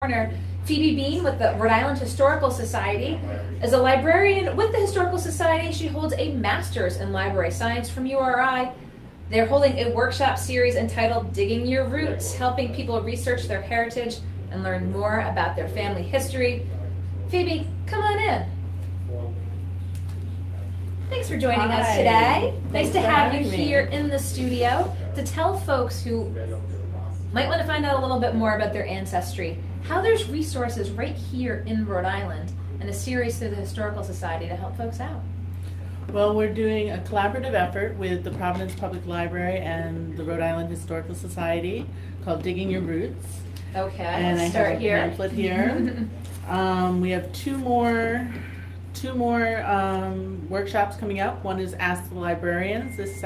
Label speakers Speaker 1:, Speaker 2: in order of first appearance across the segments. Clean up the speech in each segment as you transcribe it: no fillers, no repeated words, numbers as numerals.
Speaker 1: corner. Phoebe Bean with the Rhode Island Historical Society. As a librarian with the Historical Society, she holds a master's in library science from URI. They're holding a workshop series entitled Digging Your Roots, helping people research their heritage and learn more about their family history. Phoebe, come on in. Thanks for joining us today. Nice to have you here in the studio to tell folks who might want to find out a little bit more about their ancestry, how there's resources right here in Rhode Island and a series through the Historical Society to help folks out.
Speaker 2: Well, we're doing a collaborative effort with the Providence Public Library and the Rhode Island Historical Society called Digging Your Roots.
Speaker 1: Okay,
Speaker 2: and
Speaker 1: let's start here.
Speaker 2: I have a pamphlet here. We have two more workshops coming up. One is Ask the Librarians this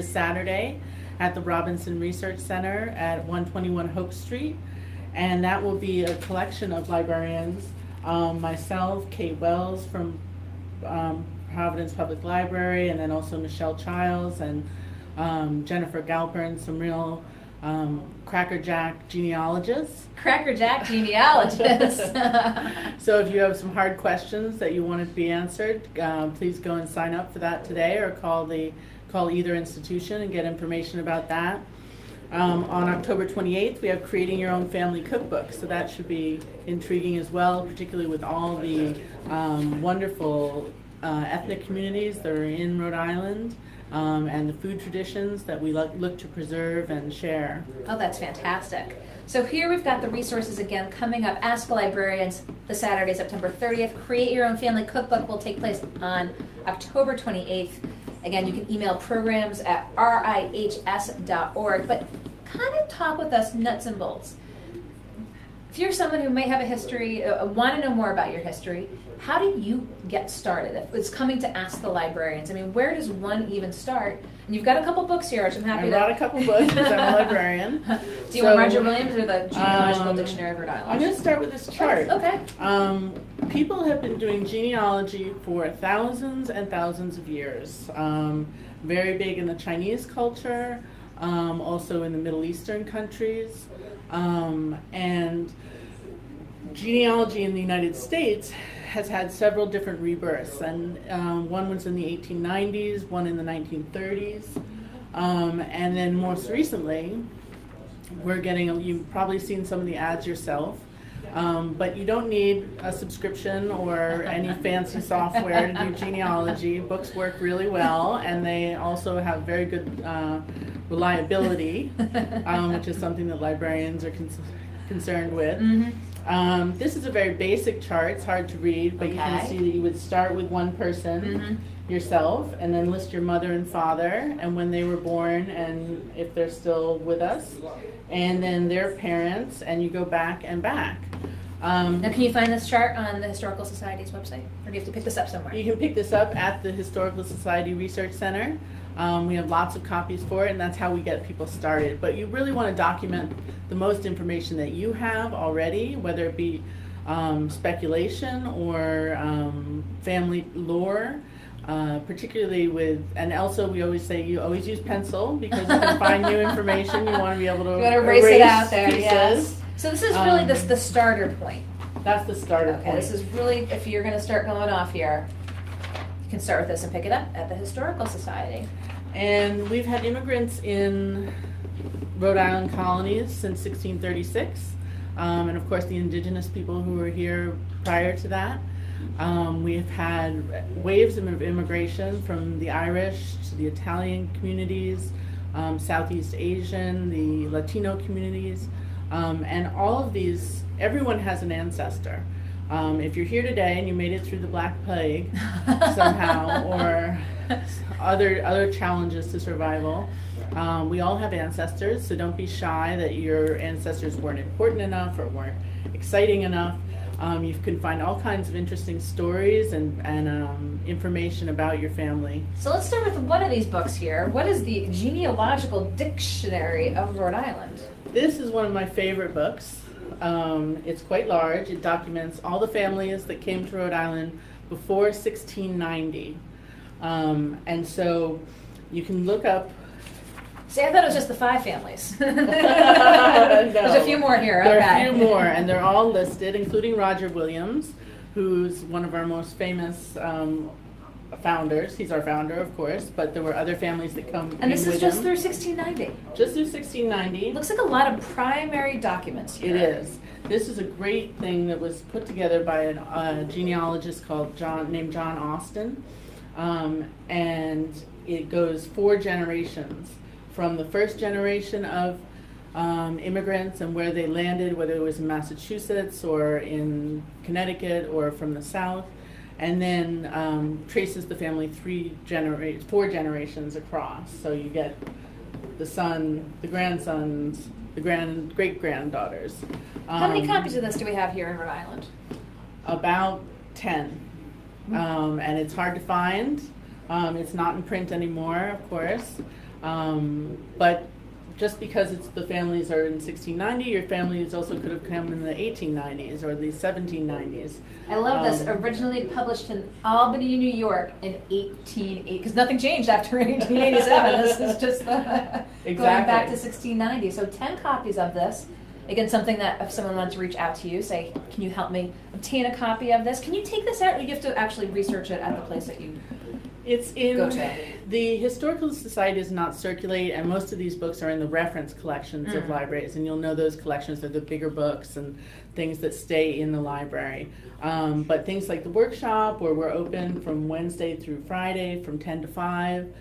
Speaker 2: Saturday at the Robinson Research Center at 121 Hope Street, and that will be a collection of librarians, myself, Kate Wells from Providence Public Library, and then also Michelle Childs and Jennifer Galpern, some real crackerjack genealogists.
Speaker 1: Crackerjack genealogists.
Speaker 2: So if you have some hard questions that you want to be answered, please go and sign up for that today, or call either institution and get information about that. On October 28th, we have Creating Your Own Family Cookbook, so that should be intriguing as well, particularly with all the wonderful ethnic communities that are in Rhode Island, and the food traditions that we look to preserve and share.
Speaker 1: Oh, that's fantastic. So here we've got the resources again coming up. Ask the Librarians this Saturday, September 30th. Create Your Own Family Cookbook will take place on October 28th. Again, you can email programs at rihs.org, but kind of talk with us nuts and bolts. If you're someone who may have a history, want to know more about your history, how do you get started? If it's coming to Ask the Librarians, I mean, where does one even start? And you've got a couple books here, which I'm happy
Speaker 2: I brought a couple books because I'm a librarian.
Speaker 1: Do you want Roger Williams or the Genealogical Dictionary of Rhode Island?
Speaker 2: I'm going to start with this chart.
Speaker 1: Okay.
Speaker 2: People have been doing genealogy for thousands and thousands of years. Very big in the Chinese culture, also in the Middle Eastern countries. And genealogy in the United States has had several different rebirths, and one was in the 1890s, one in the 1930s, and then most recently we're getting, you've probably seen some of the ads yourself, but you don't need a subscription or any fancy software to do genealogy. Books work really well, and they also have very good reliability, which is something that librarians are concerned with.
Speaker 1: Mm-hmm.
Speaker 2: This is a very basic chart. It's hard to read, but you can see that you would start with one person, yourself, and then list your mother and father, and when they were born, and if they're still with us, and then their parents, and you go back and back.
Speaker 1: Now, can you find this chart on the Historical Society's website, or do you have to pick this up somewhere?
Speaker 2: You can pick this up at the Historical Society Research Center. We have lots of copies for it, and that's how we get people started. But you really want to document the most information that you have already, whether it be speculation or family lore, particularly with, and also we always say you always use pencil, because you can find new information. You want to be able to
Speaker 1: erase it out there.
Speaker 2: Pieces.
Speaker 1: Yes. So this is really the starter point.
Speaker 2: That's the starter
Speaker 1: point.
Speaker 2: point.
Speaker 1: This is really, if you're going to start going off here, you can start with this and pick it up at the Historical Society.
Speaker 2: And we've had immigrants in Rhode Island colonies since 1636, and of course the indigenous people who were here prior to that. We've had waves of immigration from the Irish to the Italian communities, Southeast Asian, the Latino communities, and all of these, everyone has an ancestor. If you're here today and you made it through the Black Plague somehow, or other challenges to survival, we all have ancestors, so don't be shy that your ancestors weren't important enough or weren't exciting enough. You can find all kinds of interesting stories and information about your family.
Speaker 1: So let's start with one of these books here. What is the Genealogical Dictionary of Rhode Island?
Speaker 2: This is one of my favorite books. It's quite large. It documents all the families that came to Rhode Island before 1690. And so you can look up
Speaker 1: See, I thought it was just the 5 families.
Speaker 2: No.
Speaker 1: There's a few more here.
Speaker 2: There
Speaker 1: Okay.
Speaker 2: are a few more, and they're all listed, including Roger Williams, who's one of our most famous founders. He's our founder, of course, but there were other families that come
Speaker 1: And this
Speaker 2: in
Speaker 1: is
Speaker 2: with
Speaker 1: just
Speaker 2: him.
Speaker 1: through 1690.
Speaker 2: Just through 1690.
Speaker 1: Looks like a lot of primary documents here.
Speaker 2: It is. This is a great thing that was put together by a genealogist named John Austin, and it goes 4 generations, from the first generation of immigrants and where they landed, whether it was in Massachusetts or in Connecticut or from the South, and then traces the family 4 generations across. So you get the son, the grandsons, the great-granddaughters.
Speaker 1: How many copies of this do we have here in Rhode Island?
Speaker 2: About 10. And it's hard to find. It's not in print anymore, of course. But just because the families are in 1690, your families also could have come in the 1890s or the 1790s.
Speaker 1: I love this. Originally published in Albany, New York in 1880, because nothing changed after 1887. This is just going back to 1690. So 10 copies of this. Again, something that if someone wanted to reach out to you, say, can you help me obtain a copy of this? Can you take this out, or you have to actually research it at the place that you
Speaker 2: It's in
Speaker 1: go to?
Speaker 2: The Historical Society does not circulate, and most of these books are in the reference collections of libraries, and you'll know those collections are the bigger books and things that stay in the library. But things like the workshop, where we're open from Wednesday through Friday from 10 to 5,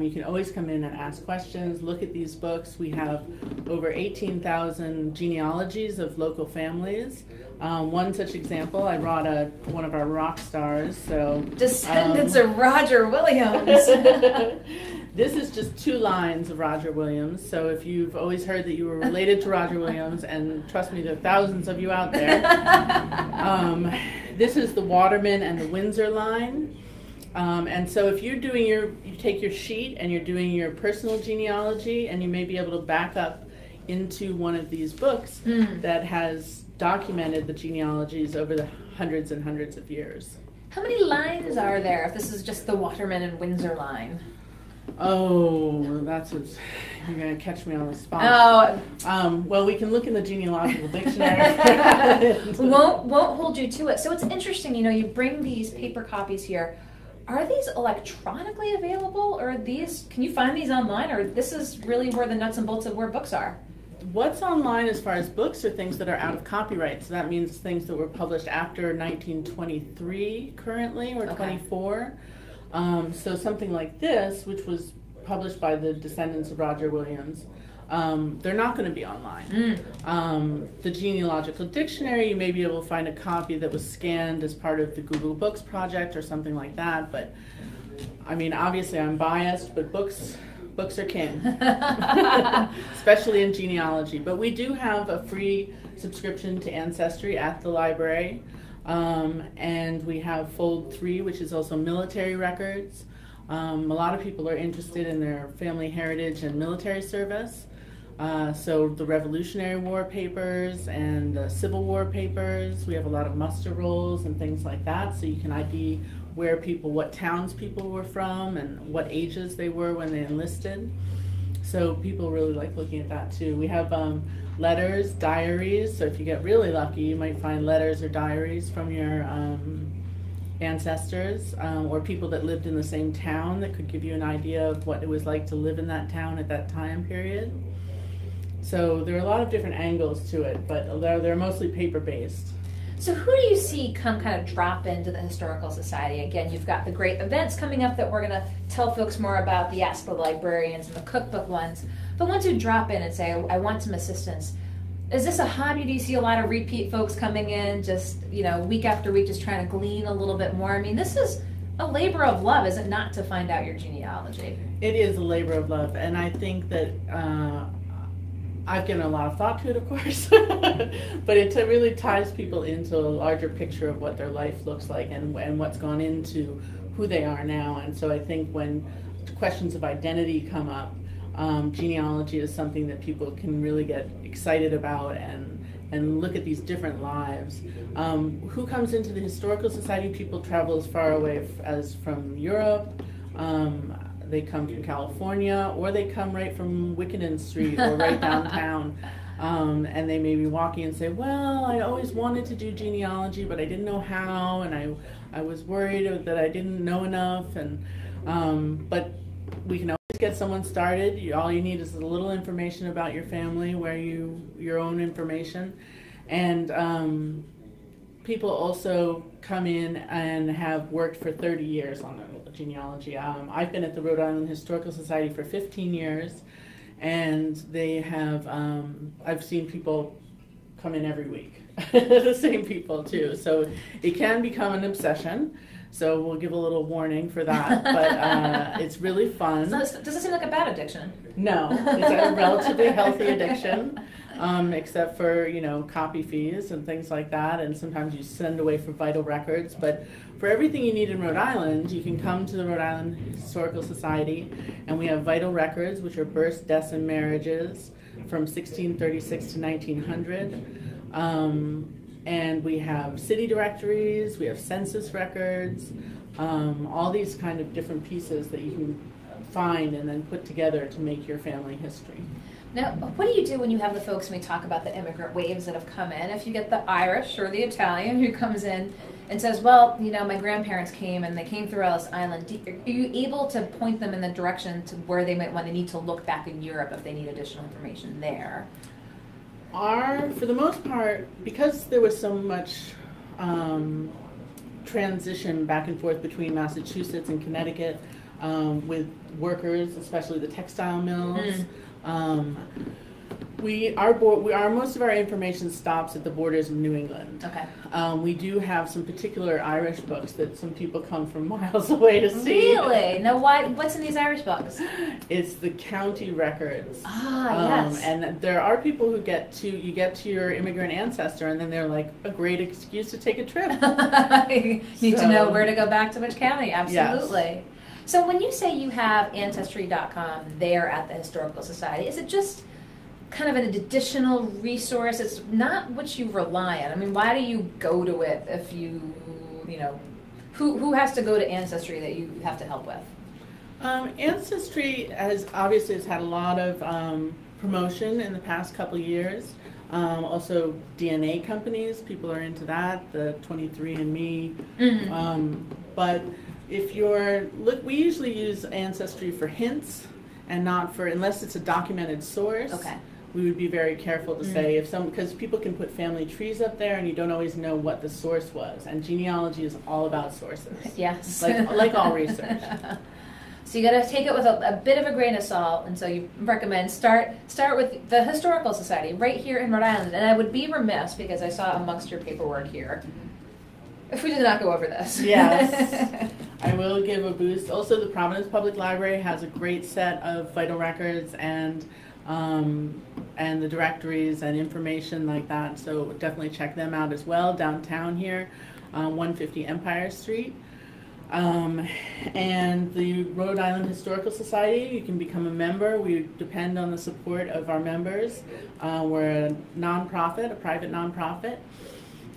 Speaker 2: you can always come in and ask questions, look at these books. We have over 18,000 genealogies of local families. One such example, I brought one of our rock stars. So
Speaker 1: Descendants of Roger Williams.
Speaker 2: This is just 2 lines of Roger Williams. So if you've always heard that you were related to Roger Williams, and trust me, there are thousands of you out there, this is the Waterman and the Windsor line. And so if you're doing you take your sheet and you're doing your personal genealogy, and you may be able to back up into one of these books that has documented the genealogies over the hundreds and hundreds of years.
Speaker 1: How many lines are there if this is just the Waterman and Windsor line?
Speaker 2: Oh, you're going to catch me on the spot.
Speaker 1: Oh.
Speaker 2: Well, we can look in the Genealogical Dictionary.
Speaker 1: won't hold you to it. So it's interesting, you bring these paper copies here. Are these electronically available, or can you find these online, or this is really where the nuts and bolts of where books are?
Speaker 2: What's online as far as books are things that are out of copyright. So that means things that were published after 1923 currently, or 24. So something like this, which was published by the descendants of Roger Williams, they're not going to be online. The Genealogical Dictionary, you may be able to find a copy that was scanned as part of the Google Books project or something like that. But I mean, obviously I'm biased, but books are king, especially in genealogy. But we do have a free subscription to Ancestry at the library, and we have Fold 3, which is also military records. A lot of people are interested in their family heritage and military service. So the Revolutionary War papers and the Civil War papers. We have a lot of muster rolls and things like that, so you can ID what towns people were from and what ages they were when they enlisted. So people really like looking at that too. We have letters, diaries, so if you get really lucky, you might find letters or diaries from your ancestors, or people that lived in the same town that could give you an idea of what it was like to live in that town at that time period. So there are a lot of different angles to it, but they're mostly paper-based.
Speaker 1: So who do you see kind of drop into the Historical Society? Again, you've got the great events coming up that we're going to tell folks more about, the Ask the Librarians and the cookbook ones. But once you drop in and say, I want some assistance, is this a hobby? Do you see a lot of repeat folks coming in just, week after week, just trying to glean a little bit more? I mean, this is a labor of love, is it not, to find out your genealogy?
Speaker 2: It is a labor of love, and I think that I've given a lot of thought to it, of course, but it really ties people into a larger picture of what their life looks like and what's gone into who they are now. And so I think when questions of identity come up, genealogy is something that people can really get excited about and look at these different lives. Who comes into the Historical Society? People travel as far away as from Europe. they come from California, or they come right from Wickenden Street or right downtown. And they may be walking and say, well, I always wanted to do genealogy, but I didn't know how, and I was worried that I didn't know enough. And but we can always get someone started. All you need is a little information about your family, your own information. And people also come in and have worked for 30 years on genealogy. I've been at the Rhode Island Historical Society for 15 years. And they have, I've seen people come in every week, the same people too. So it can become an obsession. So we'll give a little warning for that, but it's really fun.
Speaker 1: So does it seem like a bad addiction?
Speaker 2: No, it's a relatively healthy addiction, except for, copy fees and things like that. And sometimes you send away for vital records. But for everything you need in Rhode Island, you can come to the Rhode Island Historical Society, and we have vital records, which are births, deaths, and marriages from 1636 to 1900. And we have city directories, we have census records, all these kind of different pieces that you can find and then put together to make your family history.
Speaker 1: Now, what do you do when you have the folks, when we talk about the immigrant waves that have come in? If you get the Irish or the Italian who comes in and says, well, my grandparents came and they came through Ellis Island, are you able to point them in the direction to where they might want to need to look back in Europe if they need additional information there?
Speaker 2: For the most part, because there was so much transition back and forth between Massachusetts and Connecticut with workers, especially the textile mills, most of our information stops at the borders of New England.
Speaker 1: Okay.
Speaker 2: We do have some particular Irish books that some people come from miles away to see.
Speaker 1: Really? Now, what's in these Irish books?
Speaker 2: It's the county records.
Speaker 1: Yes.
Speaker 2: And there are people who get to your immigrant ancestor, and then they're like a great excuse to take a trip.
Speaker 1: You need to know where to go back to which county. Absolutely.
Speaker 2: Yes.
Speaker 1: So when you say you have Ancestry.com there at the Historical Society, is it just kind of an additional resource? It's not what you rely on. I mean, why do you go to it if who has to go to Ancestry that you have to help with?
Speaker 2: Ancestry has had a lot of promotion in the past couple of years. Also DNA companies, people are into that, the 23andMe. But if we usually use Ancestry for hints and not for, unless it's a documented source.
Speaker 1: Okay.
Speaker 2: We would be very careful to say because people can put family trees up there and you don't always know what the source was. And genealogy is all about sources.
Speaker 1: Yes.
Speaker 2: Like all research.
Speaker 1: So you got to take it with a bit of a grain of salt, and so you recommend start with the Historical Society right here in Rhode Island. And I would be remiss, because I saw amongst your paperwork here, if we did not go over this.
Speaker 2: Yes. I will give a boost. Also, the Providence Public Library has a great set of vital records and the directories and information like that. So definitely check them out as well downtown here, 150 Empire Street. And the Rhode Island Historical Society, you can become a member. We depend on the support of our members. We're a nonprofit, a private nonprofit.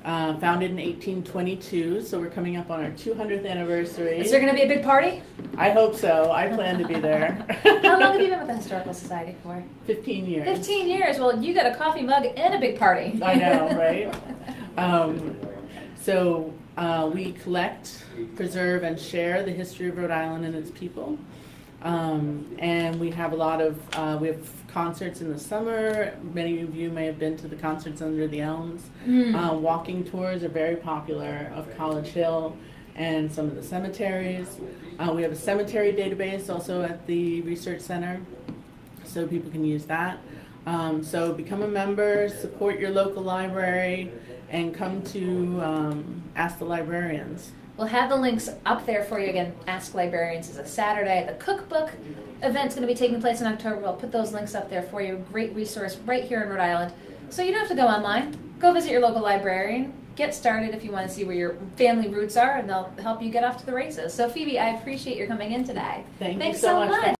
Speaker 2: Founded in 1822, so we're coming up on our 200th anniversary.
Speaker 1: Is there going to be a big party?
Speaker 2: I hope so. I plan to be there.
Speaker 1: How long have you been with the Historical Society for?
Speaker 2: 15 years.
Speaker 1: 15 years. Well, you got a coffee mug and a big party.
Speaker 2: I know, right? So we collect, preserve, and share the history of Rhode Island and its people. And we have a lot of, we have concerts in the summer. Many of you may have been to the concerts under the elms. Walking tours are very popular of College Hill and some of the cemeteries. We have a cemetery database also at the Research Center, so people can use that. So become a member, support your local library, and come to Ask the Librarians.
Speaker 1: We'll have the links up there for you. Again, Ask Librarians is a Saturday. The cookbook event's going to be taking place in October. We'll put those links up there for you. Great resource right here in Rhode Island. So you don't have to go online. Go visit your local librarian. Get started if you want to see where your family roots are, and they'll help you get off to the races. So Phoebe, I appreciate your coming in today.
Speaker 2: Thanks so much.